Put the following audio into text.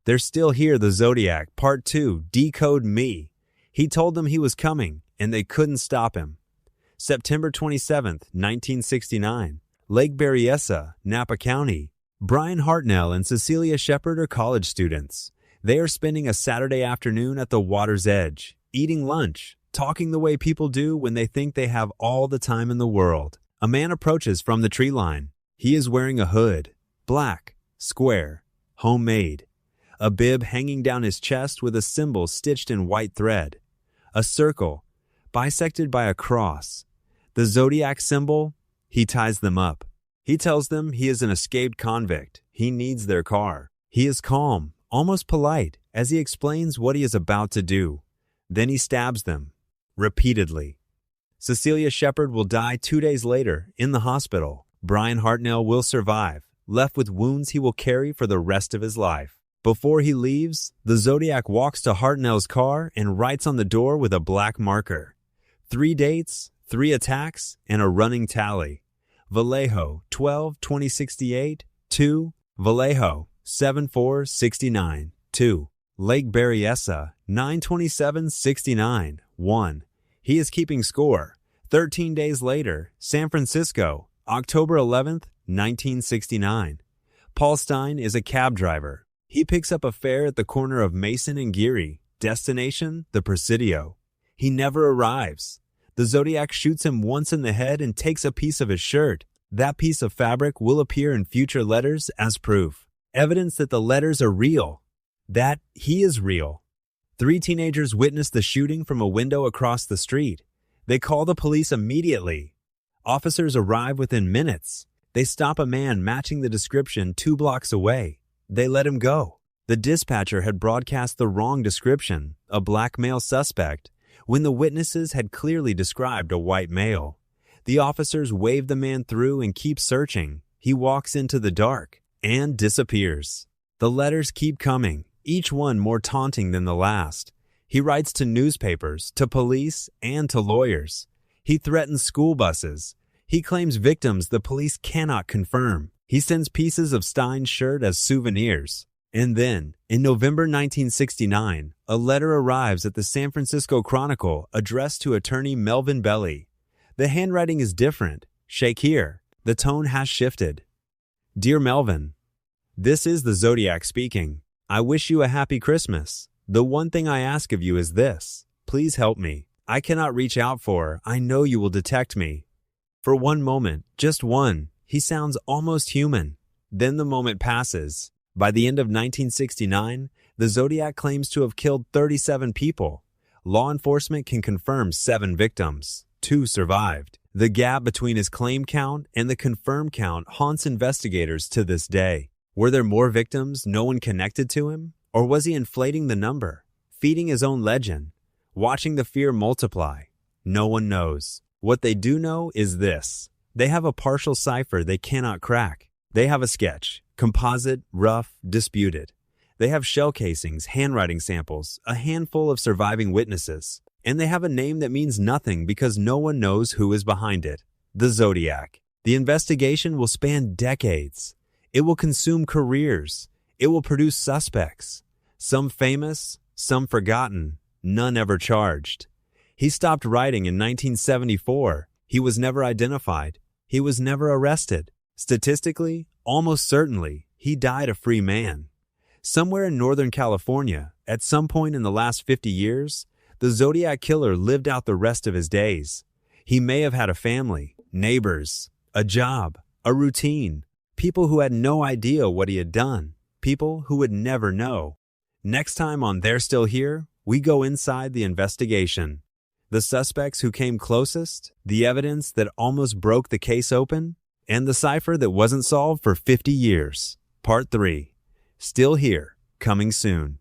They're Still Here, the Zodiac, Part 2, Decode Me. He told them he was coming, and they couldn't stop him. September 27, 1969. Lake Berryessa, Napa County. Brian Hartnell and Cecilia Shepard are college students. They are spending a Saturday afternoon at the water's edge, eating lunch, talking the way people do when they think they have all the time in the world. A man approaches from the tree line. He is wearing a hood, black, square, homemade. A bib hanging down his chest with a symbol stitched in white thread. A circle, bisected by a cross. The Zodiac symbol, he ties them up. He tells them he is an escaped convict. He needs their car. He is calm, almost polite, as he explains what he is about to do. Then he stabs them, repeatedly. Cecilia Shepard will die 2 days later in the hospital. Brian Hartnell will survive, left with wounds he will carry for the rest of his life. Before he leaves, the Zodiac walks to Hartnell's car and writes on the door with a black marker. 3 dates, 3 attacks, and a running tally. Vallejo, 12-2068, 2. Vallejo, 7-4-69, 2. Lake Berryessa, 9-27-69, 1. He is keeping score. 13 days later, San Francisco, October 11th, 1969. Paul Stein is a cab driver. He picks up a fare at the corner of Mason and Geary. Destination, the Presidio. He never arrives. The Zodiac shoots him once in the head and takes a piece of his shirt. That piece of fabric will appear in future letters as proof. Evidence that the letters are real. That he is real. 3 teenagers witness the shooting from a window across the street. They call the police immediately. Officers arrive within minutes. They stop a man matching the description 2 blocks away. They let him go. The dispatcher had broadcast the wrong description, a black male suspect, when the witnesses had clearly described a white male. The officers wave the man through and keep searching. He walks into the dark and disappears. The letters keep coming, each one more taunting than the last. He writes to newspapers, to police, and to lawyers. He threatens school buses. He claims victims the police cannot confirm. He sends pieces of Stein's shirt as souvenirs. And then, in November 1969, a letter arrives at the San Francisco Chronicle addressed to attorney Melvin Belli. The handwriting is different. Shake here. The tone has shifted. Dear Melvin, this is the Zodiac speaking. I wish you a happy Christmas. The one thing I ask of you is this. Please help me. I cannot reach out for. I know you will detect me. For one moment, just one, he sounds almost human. Then the moment passes. By the end of 1969, the Zodiac claims to have killed 37 people. Law enforcement can confirm 7 victims. 2 survived. The gap between his claim count and the confirmed count haunts investigators to this day. Were there more victims no one connected to him? Or was he inflating the number, feeding his own legend, watching the fear multiply? No one knows. What they do know is this. They have a partial cipher they cannot crack. They have a sketch, composite, rough, disputed. They have shell casings, handwriting samples, a handful of surviving witnesses. And they have a name that means nothing because no one knows who is behind it. The Zodiac. The investigation will span decades. It will consume careers. It will produce suspects. Some famous, some forgotten, none ever charged. He stopped writing in 1974. He was never identified. He was never arrested. Statistically, almost certainly, he died a free man. Somewhere in Northern California, at some point in the last 50 years, the Zodiac killer lived out the rest of his days. He may have had a family, neighbors, a job, a routine, people who had no idea what he had done, people who would never know. Next time on They're Still Here, we go inside the investigation. The suspects who came closest, the evidence that almost broke the case open, and the cipher that wasn't solved for 50 years. Part 3. Still Here, coming soon.